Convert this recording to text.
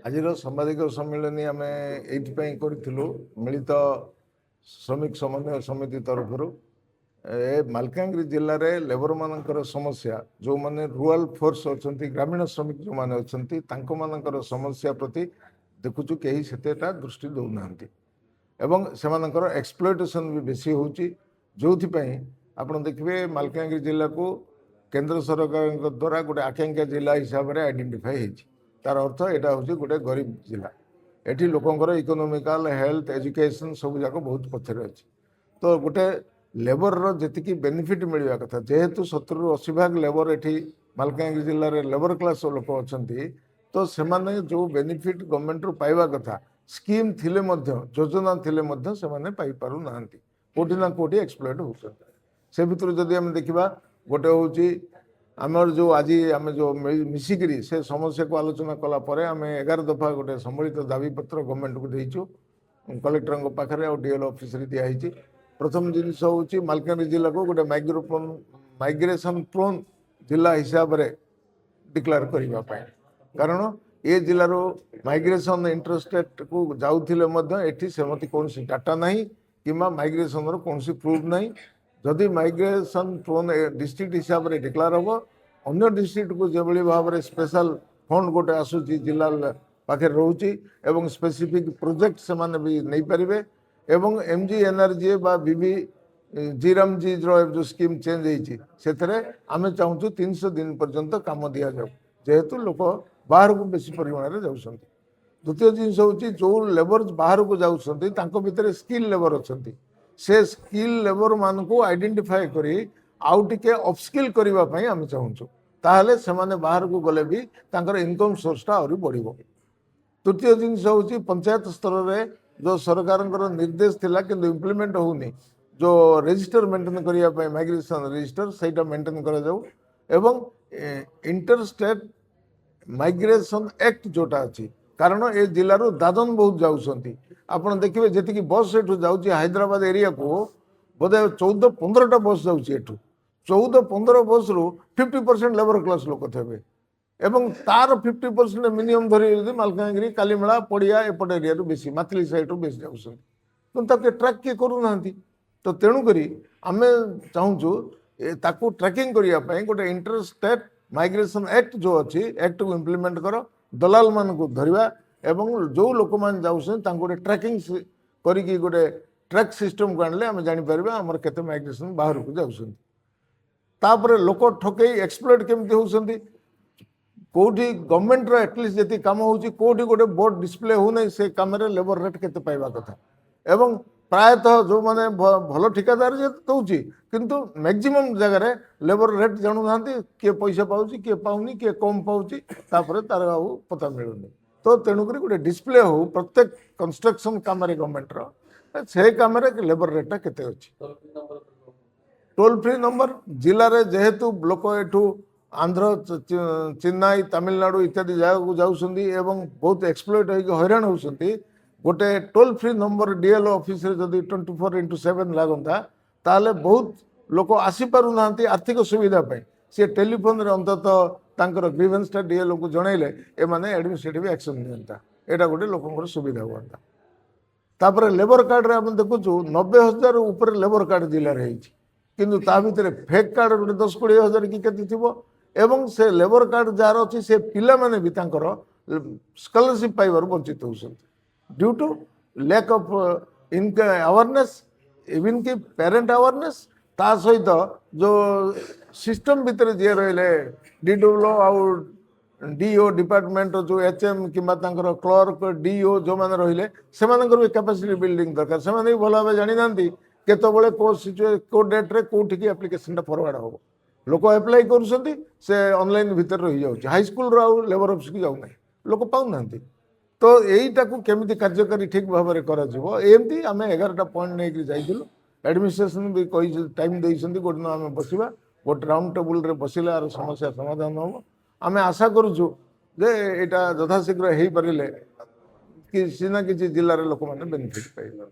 ଆଜିର ସାମ୍ବାଦିକ ସମ୍ମିଳନୀ ଆମେ ଏଇଥିପାଇଁ କରିଥିଲୁ ମିଳିତ ଶ୍ରମିକ ସମନ୍ୱୟ ସମିତି ତରଫରୁ ମାଲକାନଗିରି ଜିଲ୍ଲାରେ ଲେବର ମାନଙ୍କର ସମସ୍ୟା ଯେଉଁମାନେ ରୁରାଲ ଫୋର୍ସ ଅଛନ୍ତି ଗ୍ରାମୀଣ ଶ୍ରମିକ ଯେଉଁମାନେ ଅଛନ୍ତି ତାଙ୍କମାନଙ୍କର ସମସ୍ୟା ପ୍ରତି ଦେଖୁଛୁ କେହି ସେତେଟା ଦୃଷ୍ଟି ଦେଉନାହାନ୍ତି ଏବଂ ସେମାନଙ୍କର ଏକ୍ସପ୍ଲୋଇଟେସନ୍ ବି ବେଶୀ ହେଉଛି ଯେଉଁଥିପାଇଁ ଆପଣ ଦେଖିବେ ମାଲକାନଗିରି ଜିଲ୍ଲାକୁ କେନ୍ଦ୍ର ସରକାରଙ୍କ ଦ୍ୱାରା ଗୋଟେ ଆକାଂକ୍ଷା ଜିଲ୍ଲା ହିସାବରେ ଆଇଡେଣ୍ଟିଫାଏ ହେଇଛି। ତାର ଅର୍ଥ ଏଇଟା ହେଉଛି ଗୋଟେ ଗରିବ ଜିଲ୍ଲା। ଏଠି ଲୋକଙ୍କର ଇକୋନୋମିକାଲ ହେଲ୍ଥ ଏଜୁକେସନ୍ ସବୁ ଯାକ ବହୁତ ପଛରେ ଅଛି। ତ ଗୋଟେ ଲେବରର ଯେତିକି ବେନିଫିଟ୍ ମିଳିବା କଥା ଯେହେତୁ 70ରୁ 80 ଭାଗ ଲେବର ଏଠି ମାଲକାନଗିରି ଜିଲ୍ଲାରେ ଲେବର କ୍ଲାସ୍ ଲୋକ ଅଛନ୍ତି ତ ସେମାନେ ଯେଉଁ ବେନିଫିଟ୍ ଗଭର୍ଣ୍ଣମେଣ୍ଟରୁ ପାଇବା କଥା ସ୍କିମ୍ ଥିଲେ ମଧ୍ୟ ଯୋଜନା ଥିଲେ ମଧ୍ୟ ସେମାନେ ପାଇପାରୁନାହାନ୍ତି କେଉଁଠି ନା କେଉଁଠି ଏକ୍ସପ୍ଲଏଟ୍ ହେଉଛନ୍ତି। ସେ ଭିତରୁ ଯଦି ଆମେ ଦେଖିବା ଗୋଟେ ହେଉଛି ଆମର ଯେଉଁ ଆଜି ଆମେ ଯେଉଁ ମିଶିକିରି ସେ ସମସ୍ୟାକୁ ଆଲୋଚନା କଲା ପରେ ଆମେ 11 ଦଫା ଗୋଟେ ସମ୍ମିଳିତ ଦାବିପତ୍ର ଗଭର୍ଣ୍ଣମେଣ୍ଟକୁ ଦେଇଛୁ କଲେକ୍ଟରଙ୍କ ପାଖରେ ଆଉ ଡିଏଲ୍ ଅଫିସରେ ଦିଆହେଇଛି। ପ୍ରଥମ ଜିନିଷ ହେଉଛି ମାଲକାନଗିରି ଜିଲ୍ଲାକୁ ଗୋଟେ ମାଇଗ୍ରେସନ୍ ପ୍ରୋନ୍ ଜିଲ୍ଲା ହିସାବରେ ଡିକ୍ଲେୟାର କରିବା ପାଇଁ, କାରଣ ଏ ଜିଲ୍ଲାରୁ ମାଇଗ୍ରେସନ୍ ଇଣ୍ଟରଷ୍ଟେଟ୍କୁ ଯାଉଥିଲେ ମଧ୍ୟ ଏଠି ସେମିତି କୌଣସି ଡାଟା ନାହିଁ କିମ୍ବା ମାଇଗ୍ରେସନ୍ର କୌଣସି ପ୍ରୁଫ୍ ନାହିଁ। ଯଦି ମାଇଗ୍ରେସନ୍ ପ୍ରୋନ୍ ଡିଷ୍ଟ୍ରିକ୍ଟ ହିସାବରେ ଡିକ୍ଲେୟାର ହେବ ଅନ୍ୟ ଡିଷ୍ଟ୍ରିକ୍ଟକୁ ଯେଭଳି ଭାବରେ ସ୍ପେଶାଲ ଫଣ୍ଡ ଗୋଟେ ଆସୁଛି ଜିଲ୍ଲା ପାଖରେ ରହୁଛି ଏବଂ ସ୍ପେସିଫିକ୍ ପ୍ରୋଜେକ୍ଟ ସେମାନେ ବି ନେଇପାରିବେ ଏବଂ MGNRGA ବା ବିବି ଜିରାମଜିର ଯେଉଁ ସ୍କିମ୍ ଚେଞ୍ଜ ହେଇଛି ସେଥିରେ ଆମେ ଚାହୁଁଛୁ 300 ଦିନ ପର୍ଯ୍ୟନ୍ତ କାମ ଦିଆଯାଉ ଯେହେତୁ ଲୋକ ବାହାରକୁ ବେଶୀ ପରିମାଣରେ ଯାଉଛନ୍ତି। ଦ୍ୱିତୀୟ ଜିନିଷ ହେଉଛି ଯେଉଁ ଲେବର ବାହାରକୁ ଯାଉଛନ୍ତି ତାଙ୍କ ଭିତରେ ସ୍କିଲ୍ ଲେବର ଅଛନ୍ତି ସେ ସ୍କିଲ୍ ଲେବର ମାନଙ୍କୁ ଆଇଡେଣ୍ଟିଫାଏ କରି ଆଉ ଟିକେ ଅପସ୍କିଲ୍ କରିବା ପାଇଁ ଆମେ ଚାହୁଁଛୁ ତାହେଲେ ସେମାନେ ବାହାରକୁ ଗଲେ ବି ତାଙ୍କର ଇନକମ୍ ସୋର୍ସଟା ଆହୁରି ବଢ଼ିବ। ତୃତୀୟ ଜିନିଷ ହେଉଛି ପଞ୍ଚାୟତ ସ୍ତରରେ ଯେଉଁ ସରକାରଙ୍କର ନିର୍ଦ୍ଦେଶ ଥିଲା କିନ୍ତୁ ଇମ୍ପ୍ଲିମେଣ୍ଟ ହେଉନି ଯେଉଁ ରେଜିଷ୍ଟର ମେଣ୍ଟେନ୍ କରିବା ପାଇଁ ମାଇଗ୍ରେସନ୍ ରେଜିଷ୍ଟର ସେଇଟା ମେଣ୍ଟେନ୍ କରାଯାଉ ଏବଂ ଇଣ୍ଟର ଷ୍ଟେଟ୍ ମାଇଗ୍ରେସନ୍ ଆକ୍ଟ ଯେଉଁଟା ଅଛି କାରଣ ଏ ଜିଲ୍ଲାରୁ ଦାଦନ ବହୁତ ଯାଉଛନ୍ତି ଆପଣ ଦେଖିବେ ଯେତିକି ବସ୍ ଏଠୁ ଯାଉଛି ହାଇଦ୍ରାବାଦ ଏରିଆକୁ ବୋଧେ 14-15ଟା ବସ୍ ଯାଉଛି ଏଠୁ 14-15 ବସ୍ରୁ 50% ଲେବର କ୍ଲାସ୍ ଲୋକ ଥିବେ ଏବଂ ତାର 50% ମିନିମମ୍ ଧରି ଯଦି ମାଲକାନଗିରି କାଲିମେଳା ପଡ଼ିଆ ଏପଟ ଏରିଆରୁ ବେଶୀ ମାଥିଲି ସାଇଡ଼ରୁ ବେଶୀ ଯାଉଛନ୍ତି କିନ୍ତୁ ତାକୁ ଟ୍ରାକ୍ କିଏ କରୁନାହାନ୍ତି। ତ ତେଣୁକରି ଆମେ ଚାହୁଁଛୁ ତାକୁ ଟ୍ରାକିଂ କରିବା ପାଇଁ ଗୋଟେ ଇଣ୍ଟର ଷ୍ଟେଟ୍ ମାଇଗ୍ରେସନ୍ ଆକ୍ଟ ଯେଉଁ ଅଛି ଆକ୍ଟକୁ ଇମ୍ପ୍ଲିମେଣ୍ଟ କର ଦଲାଲମାନଙ୍କୁ ଧରିବା ଏବଂ ଯେଉଁ ଲୋକମାନେ ଯାଉଛନ୍ତି ତାଙ୍କୁ ଗୋଟେ ଟ୍ରାକିଂ କରିକି ଗୋଟେ ଟ୍ରାକ୍ ସିଷ୍ଟମକୁ ଆଣିଲେ ଆମେ ଜାଣିପାରିବା ଆମର କେତେ ମାଇଗ୍ରେସନ୍ ବାହାରକୁ ଯାଉଛନ୍ତି। ତାପରେ ଲୋକ ଠକେଇ ଏକ୍ସପ୍ଲୋଏଟ୍ କେମିତି ହେଉଛନ୍ତି କେଉଁଠି ଗଭର୍ଣ୍ଣମେଣ୍ଟର ଆଟଲିଷ୍ଟ ଯେତିକି କାମ ହେଉଛି କେଉଁଠି ଗୋଟେ ବୋର୍ଡ଼ ଡିସପ୍ଲେ ହେଉନାହିଁ ସେ କାମରେ ଲେବର ରେଟ୍ କେତେ ପାଇବା କଥା ଏବଂ ପ୍ରାୟତଃ ଯେଉଁମାନେ ଭଲ ଠିକାଦାର ଯେ ଦେଉଛି କିନ୍ତୁ ମ୍ୟାକ୍ସିମମ୍ ଜାଗାରେ ଲେବର ରେଟ୍ ଜାଣୁନାହାନ୍ତି କିଏ ପଇସା ପାଉଛି କିଏ ପାଉନି କିଏ କମ୍ ପାଉଛି ତାପରେ ତାର ଆଉ ପତା ମିଳୁନି। ତ ତେଣୁକରି ଗୋଟେ ଡିସପ୍ଲେ ହେଉ ପ୍ରତ୍ୟେକ କନଷ୍ଟ୍ରକ୍ସନ୍ କାମରେ ଗଭର୍ଣ୍ଣମେଣ୍ଟର ସେ କାମରେ ଲେବର ରେଟ୍ଟା କେତେ ଅଛି। ଟୋଲ୍ ଫ୍ରି ନମ୍ବର ଜିଲ୍ଲାରେ ଯେହେତୁ ଲୋକ ଏଠୁ ଆନ୍ଧ୍ର ଚେନ୍ନାଇ ତାମିଲନାଡୁ ଇତ୍ୟାଦି ଜାଗାକୁ ଯାଉଛନ୍ତି ଏବଂ ବହୁତ ଏକ୍ସପ୍ଲୋଏଟ୍ ହୋଇକି ହଇରାଣ ହେଉଛନ୍ତି ଗୋଟେ ଟୋଲ୍ ଫ୍ରି ନମ୍ବର DLO ଅଫିସରେ ଯଦି 24/7 ଲାଗନ୍ତା ତାହେଲେ ବହୁତ ଲୋକ ଆସିପାରୁନାହାନ୍ତି ଆର୍ଥିକ ସୁବିଧା ପାଇଁ ସେ ଟେଲିଫୋନ୍ରେ ଅନ୍ତତଃ ତାଙ୍କର ଗ୍ରିଭେନ୍ସଟା DLOକୁ ଜଣାଇଲେ ଏମାନେ ଆଡମିନିଷ୍ଟ୍ରେଟିଭ୍ ଆକ୍ସନ୍ ନିଅନ୍ତା ଏଇଟା ଗୋଟେ ଲୋକଙ୍କର ସୁବିଧା ହୁଅନ୍ତା। ତାପରେ ଲେବର କାର୍ଡ଼ରେ ଆମେ ଦେଖୁଛୁ 90,000 ଉପରେ ଲେବର କାର୍ଡ଼ ଜିଲ୍ଲାରେ ହେଇଛି କିନ୍ତୁ ତା ଭିତରେ ଫେକ୍ କାର୍ଡ଼ ଗୋଟେ 10-20 ହଜାର କି କେତେ ଥିବ ଏବଂ ସେ ଲେବର କାର୍ଡ଼ ଯାହାର ଅଛି ସେ ପିଲାମାନେ ବି ତାଙ୍କର ସ୍କଲାରସିପ୍ ପାଇବାରୁ ବଞ୍ଚିତ ହେଉଛନ୍ତି due to lack of awareness even କି ପ୍ୟାରେଣ୍ଟ ଆୱାରନେସ୍ ତା ସହିତ ଯେଉଁ ସିଷ୍ଟମ୍ ଭିତରେ ଯିଏ ରହିଲେ DWO ଆଉ DO ଡିପାର୍ଟମେଣ୍ଟର ଯେଉଁ HM କିମ୍ବା ତାଙ୍କର କ୍ଲର୍କ DO ଯେଉଁମାନେ ରହିଲେ ସେମାନଙ୍କର ବି କାପାସିଟି ବିଲ୍ଡିଂ ଦରକାର ସେମାନେ ବି ଭଲ ଭାବେ ଜାଣିନାହାନ୍ତି କେତେବେଳେ କେଉଁ ଡେଟ୍ରେ କେଉଁଠିକି ଆପ୍ଲିକେସନଟା ଫରୱାର୍ଡ଼ ହେବ ଲୋକ ଆପ୍ଲାଏ କରୁଛନ୍ତି ସେ ଅନଲାଇନ୍ ଭିତରେ ରହିଯାଉଛି ହାଇସ୍କୁଲର ଆଉ ଲେବର ଅଫିସକୁ ଯାଉନାହିଁ ଲୋକ ପାଉନାହାନ୍ତି। ତ ଏଇଟାକୁ କେମିତି କାର୍ଯ୍ୟକାରୀ ଠିକ୍ ଭାବରେ କରାଯିବ ଏମିତି ଆମେ 11ଟା ପଏଣ୍ଟ ନେଇକି ଯାଇଥିଲୁ ଆଡମିନିଷ୍ଟ୍ରେସନ୍ ବି କହି ଟାଇମ୍ ଦେଇଛନ୍ତି ଗୋଟେ ଦିନ ଆମେ ବସିବା ଗୋଟେ ରାଉଣ୍ଡ ଟେବୁଲରେ ବସିଲେ ଆର ସମସ୍ୟା ସମାଧାନ ହେବ। ଆମେ ଆଶା କରୁଛୁ ଯେ ଏଇଟା ଯଥାଶୀଘ୍ର ହେଇପାରିଲେ କିଛି ନା କିଛି ଜିଲ୍ଲାରେ ଲୋକମାନେ ବେନିଫିଟ୍ ପାଇବେ।